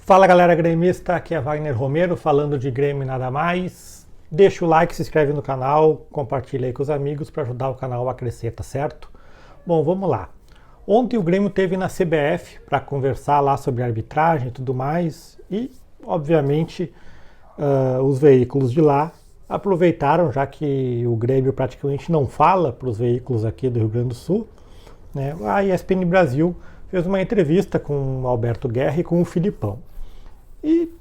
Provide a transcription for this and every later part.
Fala galera gremista, aqui é Wagner Romero falando de Grêmio e nada mais. Deixa o like, se inscreve no canal, compartilha aí com os amigos para ajudar o canal a crescer, tá certo? Bom, vamos lá. Ontem o Grêmio esteve na CBF para conversar lá sobre arbitragem e tudo mais e, obviamente, os veículos de lá aproveitaram, já que o Grêmio praticamente não fala para os veículos aqui do Rio Grande do Sul, né? A ESPN Brasil fez uma entrevista com o Alberto Guerra e com o Filipão. E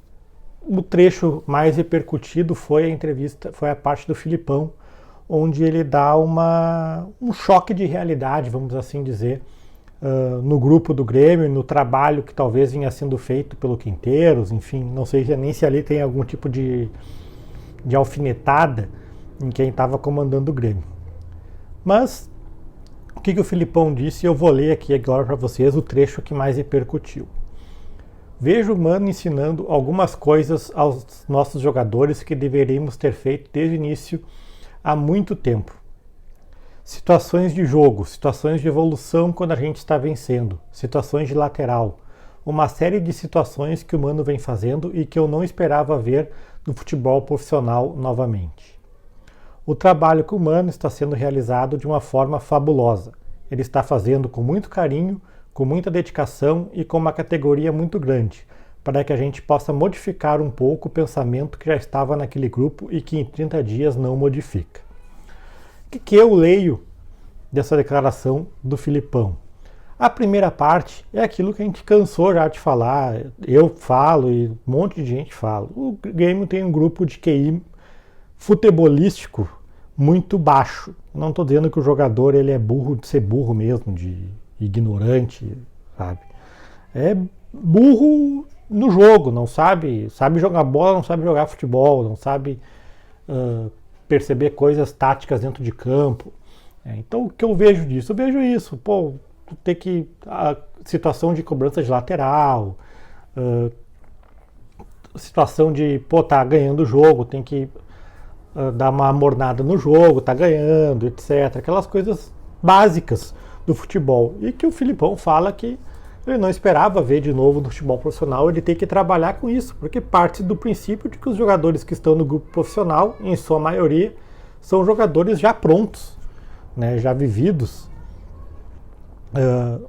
o trecho mais repercutido foi a entrevista, foi a parte do Filipão, onde ele dá um choque de realidade, vamos assim dizer, no grupo do Grêmio, no trabalho que talvez vinha sendo feito pelo Quinteiros, enfim, não sei nem se ali tem algum tipo de alfinetada em quem estava comandando o Grêmio. Mas o que o Filipão disse, eu vou ler aqui agora para vocês o trecho que mais repercutiu. Vejo o Mano ensinando algumas coisas aos nossos jogadores que deveríamos ter feito desde o início há muito tempo. Situações de jogo, situações de evolução quando a gente está vencendo, situações de lateral, uma série de situações que o Mano vem fazendo e que eu não esperava ver no futebol profissional novamente. O trabalho com o Mano está sendo realizado de uma forma fabulosa. Ele está fazendo com muito carinho, com muita dedicação e com uma categoria muito grande, para que a gente possa modificar um pouco o pensamento que já estava naquele grupo e que em 30 dias não modifica. O que eu leio dessa declaração do Filipão? A primeira parte é aquilo que a gente cansou já de falar, eu falo e um monte de gente fala. O Grêmio tem um grupo de QI futebolístico muito baixo. Não estou dizendo que o jogador ele é burro de ser burro mesmo, de ignorante, sabe? É burro no jogo, não sabe jogar bola, não sabe jogar futebol, não sabe perceber coisas táticas dentro de campo. Então o que eu vejo disso? Eu vejo isso, ter que a situação de cobrança de lateral, situação de tá ganhando o jogo, tem que dar uma mornada no jogo, tá ganhando, etc. Aquelas coisas básicas do futebol. E que o Filipão fala que ele não esperava ver de novo no futebol profissional, ele tem que trabalhar com isso, porque parte do princípio de que os jogadores que estão no grupo profissional, em sua maioria, são jogadores já prontos, né, já vividos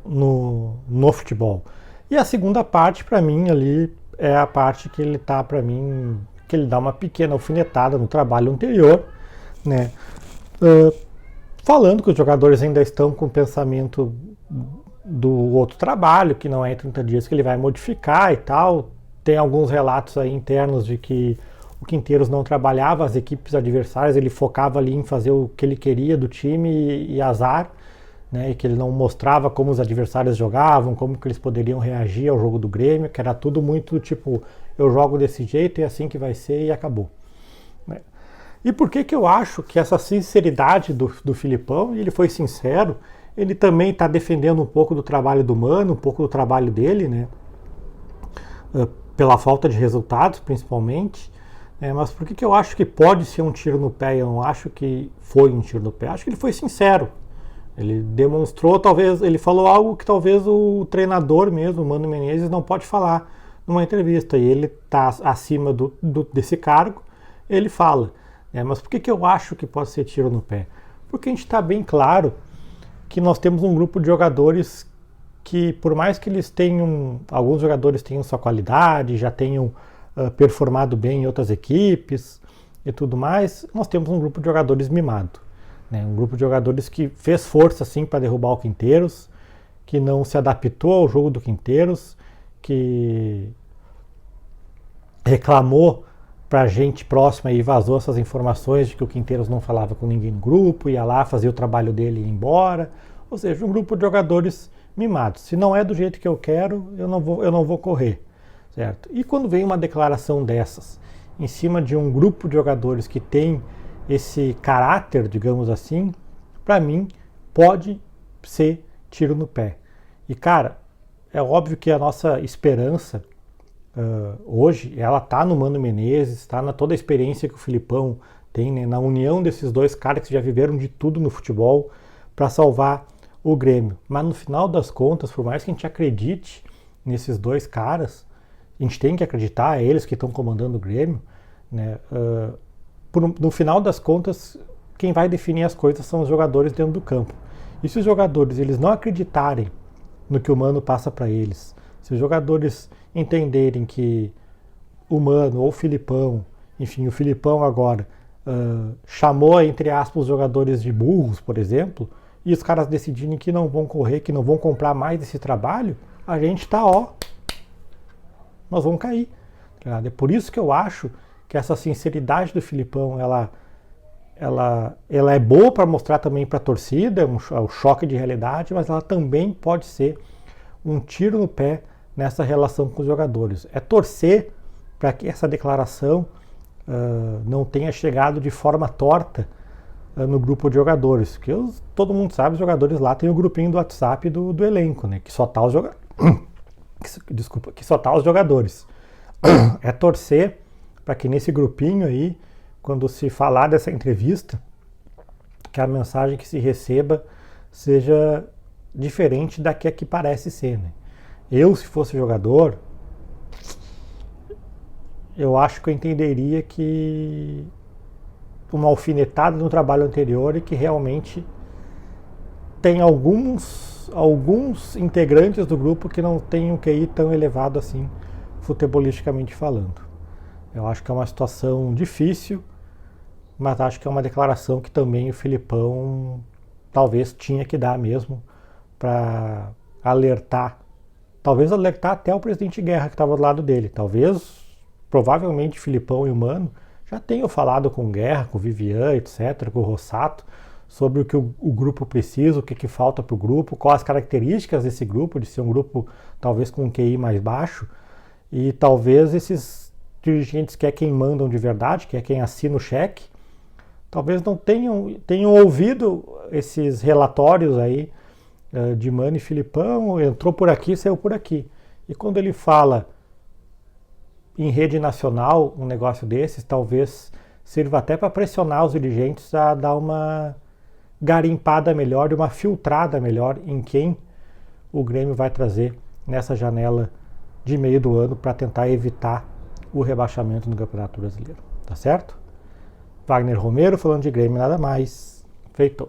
no futebol. E a segunda parte, para mim, ali é a parte que ele tá, para mim, que ele dá uma pequena alfinetada no trabalho anterior, né, falando que os jogadores ainda estão com o pensamento do outro trabalho, que não é em 30 dias que ele vai modificar e tal. Tem alguns relatos aí internos de que o Quinteiros não trabalhava as equipes adversárias, ele focava ali em fazer o que ele queria do time e azar, né, e que ele não mostrava como os adversários jogavam, como que eles poderiam reagir ao jogo do Grêmio, que era tudo muito tipo, eu jogo desse jeito e é assim que vai ser e acabou. E por que eu acho que essa sinceridade do Filipão, e ele foi sincero, ele também está defendendo um pouco do trabalho do Mano, um pouco do trabalho dele, né? Pela falta de resultados, principalmente. Mas por que eu acho que pode ser um tiro no pé? Eu não acho que foi um tiro no pé. Acho que ele foi sincero. Ele demonstrou, talvez, ele falou algo que talvez o treinador mesmo, o Mano Menezes, não pode falar numa entrevista. E ele está acima desse cargo, ele fala. Mas por que eu acho que pode ser tiro no pé? Porque a gente está bem claro que nós temos um grupo de jogadores que, por mais que eles tenham, alguns jogadores tenham sua qualidade, já tenham performado bem em outras equipes e tudo mais, nós temos um grupo de jogadores mimado, né? Um grupo de jogadores que fez força assim para derrubar o Quinteiros, que não se adaptou ao jogo do Quinteiros, que reclamou pra gente próxima e vazou essas informações de que o Quinteiros não falava com ninguém no grupo, ia lá fazer o trabalho dele e ir embora. Ou seja, um grupo de jogadores mimados. Se não é do jeito que eu quero, eu não vou correr, certo? E quando vem uma declaração dessas, em cima de um grupo de jogadores que tem esse caráter, digamos assim, para mim, pode ser tiro no pé. E, cara, é óbvio que a nossa esperança hoje, ela tá no Mano Menezes, está na toda a experiência que o Filipão tem, né, na união desses dois caras que já viveram de tudo no futebol para salvar o Grêmio. Mas no final das contas, por mais que a gente acredite nesses dois caras, a gente tem que acreditar, é eles que estão comandando o Grêmio, né? No final das contas, quem vai definir as coisas são os jogadores dentro do campo. E se os jogadores eles não acreditarem no que o Mano passa para eles, se os jogadores entenderem que o Mano ou o Filipão, enfim, o Filipão agora chamou, entre aspas, os jogadores de burros, por exemplo, e os caras decidirem que não vão correr, que não vão comprar mais esse trabalho, a gente tá, nós vamos cair. É por isso que eu acho que essa sinceridade do Filipão, ela é boa para mostrar também para a torcida, é um choque de realidade, mas ela também pode ser um tiro no pé nessa relação com os jogadores. É torcer para que essa declaração não tenha chegado de forma torta no grupo de jogadores, porque todo mundo sabe, os jogadores lá tem o grupinho do WhatsApp do elenco, né, que só tá os jogadores. É torcer para que nesse grupinho aí, quando se falar dessa entrevista, que a mensagem que se receba seja diferente da que parece ser, né? Eu, se fosse jogador, eu acho que eu entenderia que uma alfinetada no trabalho anterior e que realmente tem alguns integrantes do grupo que não têm um QI tão elevado assim, futebolisticamente falando. Eu acho que é uma situação difícil, mas acho que é uma declaração que também o Filipão talvez tinha que dar mesmo para alertar, talvez alertar até o presidente Guerra que estava do lado dele. Provavelmente Filipão e o Mano já tenham falado com o Guerra, com o Vivian, etc., com o Rossato, sobre o que o grupo precisa, o que falta para o grupo, quais as características desse grupo, de ser um grupo talvez com um QI mais baixo, e talvez esses dirigentes que é quem mandam de verdade, que é quem assina o cheque, talvez não tenham ouvido esses relatórios aí de Mano e Filipão, entrou por aqui, saiu por aqui. E quando ele fala em rede nacional um negócio desses, talvez sirva até para pressionar os dirigentes a dar uma garimpada melhor e uma filtrada melhor em quem o Grêmio vai trazer nessa janela de meio do ano para tentar evitar o rebaixamento no Campeonato Brasileiro. Tá certo? Wagner Romero falando de Grêmio, nada mais. Feito.